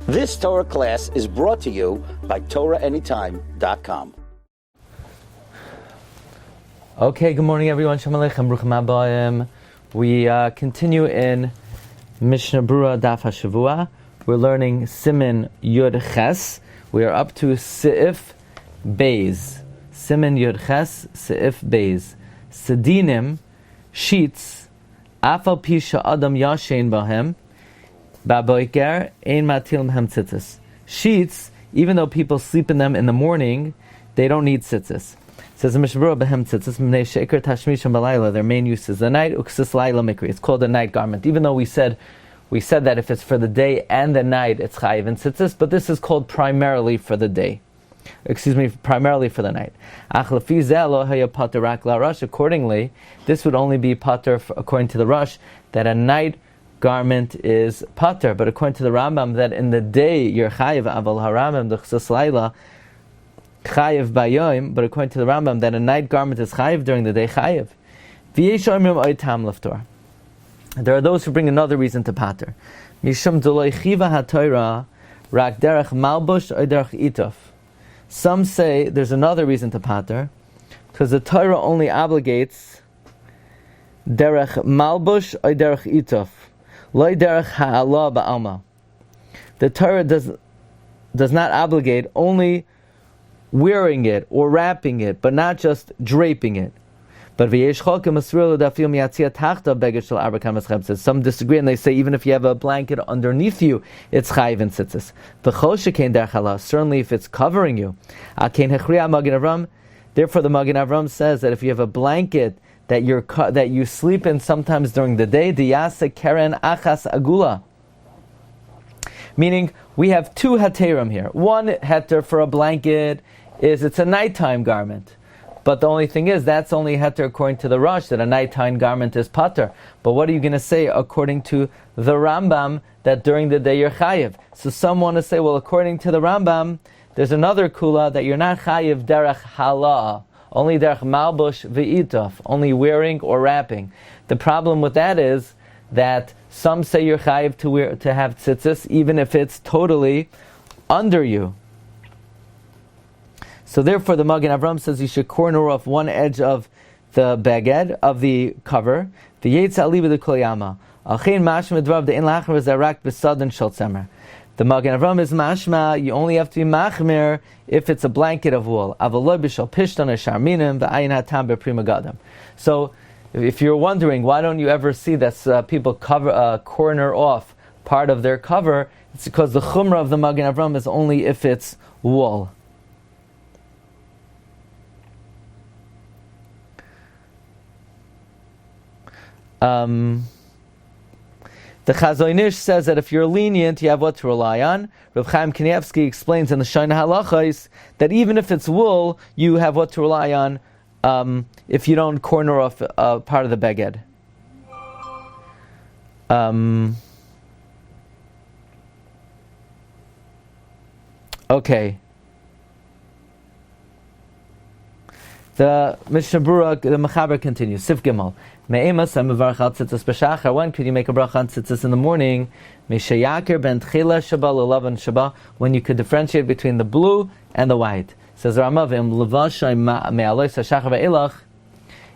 This Torah class is brought to you by TorahAnytime.com. Okay, good morning everyone. Shalom Aleichem, Bruchim Habayim. We continue in Mishna Berura Daf Hashavua. We're learning Siman Yud Ches. We are up to Seif Beis. Siman Yud Ches, Seif Beis. Sedinim, sheets, Afal Pisha Adam Yashen Bahem, Baboiker, Ein Matil Mehem Tzitzis. Sheets, even though people sleep in them in the morning, they don't need tzitzis. Says the Mishna Berura Behem Tzitzis, Mnei Sheker Tashmisham Balayla, their main use is the night, Uksis Laila Mikri. It's called a night garment. Even though we said that if it's for the day and the night, it's chayiv and tzitzis, but this is called primarily for the day. Primarily for the night. Accordingly, this would only be pater according to the Rush, that a night garment is pater, but according to the Rambam, that in the day you're chayiv, aval haramim d'chsus laila chayiv bayoim, but according to the Rambam, that a night garment is chayiv during the day chayiv. There are those who bring another reason to pater. Mishum d'loi chiva haTorah rak derech malbush or derech itof. Some say there's another reason to pater, because the Torah only obligates derech malbush or derech itof, loy derech ha'ala ba'alma. The Torah does not obligate only wearing it or wrapping it, but not just draping it. But some disagree and they say even if you have a blanket underneath you, it's chayiv and tzitzis. Certainly if it's covering you. Therefore the Magen Avram says that if you have a blanket that you sleep in sometimes during the day, diyase keren achas agula. Meaning we have two heterim here. One heter for a blanket is it's a nighttime garment. But the only thing is, that's only heter according to the Rosh, that a nighttime garment is pater. But what are you going to say according to the Rambam, that during the day you're chayiv? So some want to say, well, according to the Rambam, there's another kula that you're not chayiv derech hala, only derech malbush ve'itof, only wearing or wrapping. The problem with that is that some say you're chayiv to have tzitzis, even if it's totally under you. So therefore, the Magen Avram says you should corner off one edge of the baged, of the cover. The Yetz aliba de kolyama. Achein mashma dvav de in lachmer zarak besadan shel tzemer. The Magen Avram is mashma. You only have to be machmer if it's a blanket of wool. Avaloi b'shel pishton esharminim v'ayin hatam beprima gadam. So, if you're wondering why don't you ever see that people corner off part of their cover, it's because the chumrah of the Magen Avram is only if it's wool. The Chazonish says that if you're lenient, you have what to rely on. Rav Chaim Kanievsky explains in the Shaina Halachos that even if it's wool, you have what to rely on if you don't corner off part of the beged. Okay. The Mishna Berura, the Mechaber continues. Sif Gimel. Me'emas ha'mevarach al tzitzis b'shachar. When could you make a bracha on tzitzis in the morning? Mishayakir ben tchila shaba l'lavan shaba. When you could differentiate between the blue and the white. Says Rama v'im levashay me'alois ha'shachar ve'elach.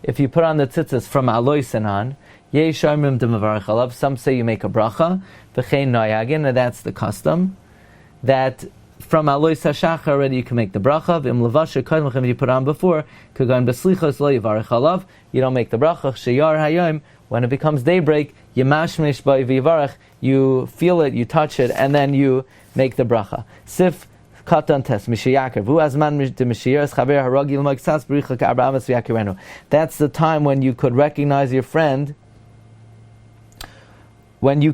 If you put on the tzitzis from alois and on, yesh armim de mevarach alav. Some say you make a bracha. V'chein noyagin, and that's the custom. That from alois hashachar already you can make the bracha. V'im levashay kadmachem, you put on before, kagan beslichos lo yivarech alav. You don't make the bracha. Shiur hayom, when it becomes daybreak, yemashmish by v'yivarech, you feel it, you touch it, and then you make the bracha. Sif katan tes mishayakir vu azman de mishiras chaver haragi l'magsas b'richa ka'arbamas v'yakirenu. That's the time when you could recognize your friend. When you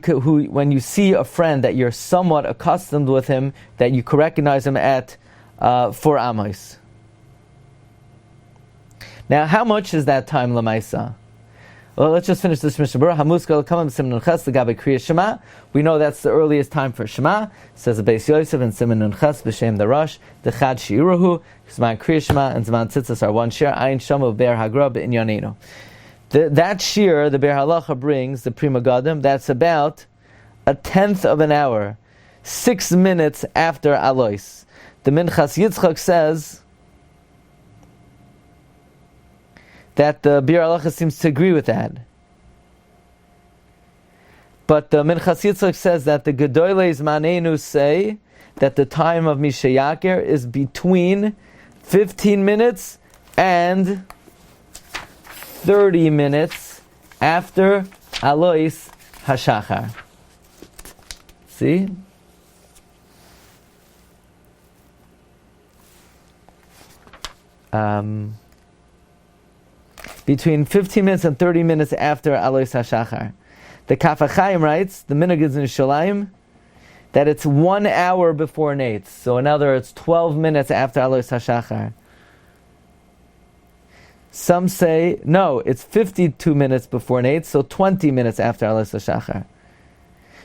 see a friend that you're somewhat accustomed with him, that you could recognize him at 4 amos. Now, how much is that time lamaisa? Well, let's just finish this Mishna Berura. Hamuskal kamam siman ches legabe kriya Shema. We know that's the earliest time for Shema. Says the Beis Yosef and siman ches b'shem the Rosh. The chad shiurahu zman kriya Shema and zman tzitzis are one share. Ayin shamu ber hagra b'inyanenu. That shiur the Ber Halacha brings the Prima Gadim. That's about 1/10 of an hour 6 minutes after Alois. The Minchas Yitzchak says that the Bir Halacha seems to agree with that. But the Minchas Yitzchak says that the Gedoles Manenu say that the time of Mishayaker is between 15 minutes and 30 minutes after Alois Hashachar. See? Between 15 minutes and 30 minutes after Alois HaShachar. The Kaf HaChaim writes, the Minhag is in Shalayim, that it's 1 hour before Nates. So in other words, 12 minutes after Alois HaShachar. Some say, no, it's 52 minutes before Nates, so 20 minutes after Alois HaShachar.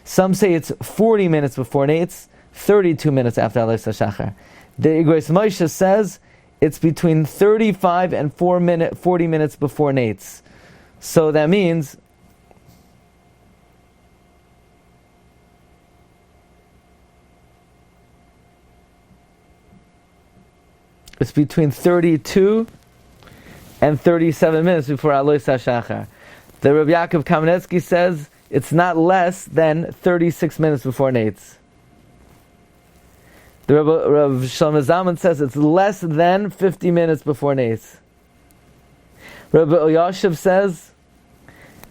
Some say it's 40 minutes before Nates, 32 minutes after Alois HaShachar. The Igros Moshe says, it's between 35 and 40 minutes before Nates. So that means it's between 32 and 37 minutes before Alois HaShachar. The Rabbi Yaakov Kamenetsky says it's not less than 36 minutes before Nates. The Rav Shlomo Zalman says it's less than 50 minutes before Nates. Rabbi Elyashiv says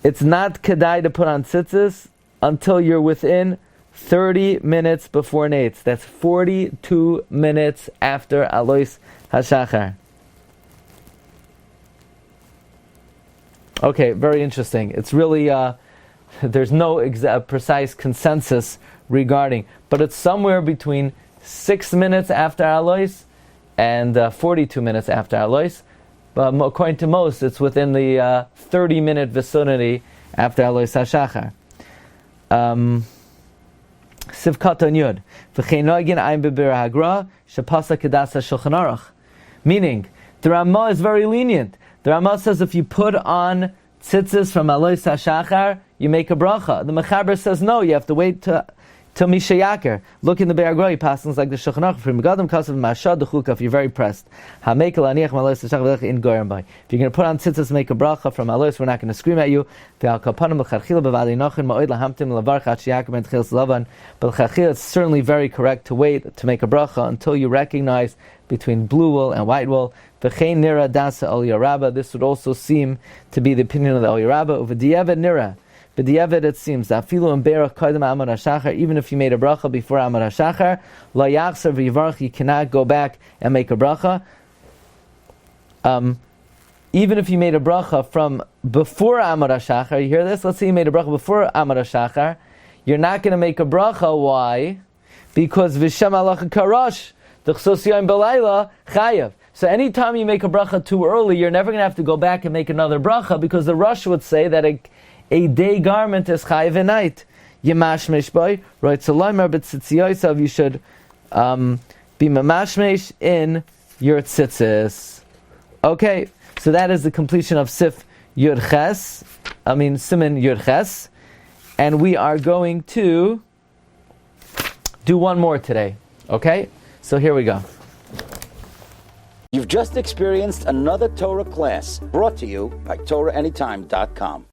it's not kedai to put on tzitzis until you're within 30 minutes before Nates. That's 42 minutes after Alois HaShachar. Okay, very interesting. It's really, there's no precise consensus regarding, but it's somewhere between 6 minutes after Alois and 42 minutes after Alois. But according to most, it's within the 30-minute vicinity after Alois HaShachar. Sivkat on Yud. V'chein noigin ayin bebir hagra shepasa kedasa shulchan aruch. Meaning, the Ramah is very lenient. The Ramah says if you put on tzitzis from Alois HaShachar, you make a bracha. The Mechaber says no, you have to wait till Mishayaker. Look in the Be'er Groi passages like the Shulchan Aruch. If you're very pressed. If you're going to put on tzitzis, make a bracha from Alois, we're not going to scream at you. But it's certainly very correct to wait to make a bracha until you recognize between blue wool and white wool. This would also seem to be the opinion of the Eliyah Rabbah. But the Eved, it seems that even if you made a bracha before Amar HaShachar, la yachzer v'yivarach, you cannot go back and make a bracha. Even if you made a bracha from before Amar HaShachar, you hear this? Let's say you made a bracha before Amar HaShachar, you're not going to make a bracha. Why? Because v'shem halacha karash d'chsos yom b'layla chayav. So anytime you make a bracha too early, you're never going to have to go back and make another bracha, because the Rosh would say that a day garment is chayiv a night. Yemashmesh boy, right? So loimer b'tzitziyosav, you should be mamashmesh in your tzitzis. Okay, so that is the completion of Siman Yud Ches, and we are going to do one more today. Okay, so here we go. You've just experienced another Torah class brought to you by TorahAnytime.com.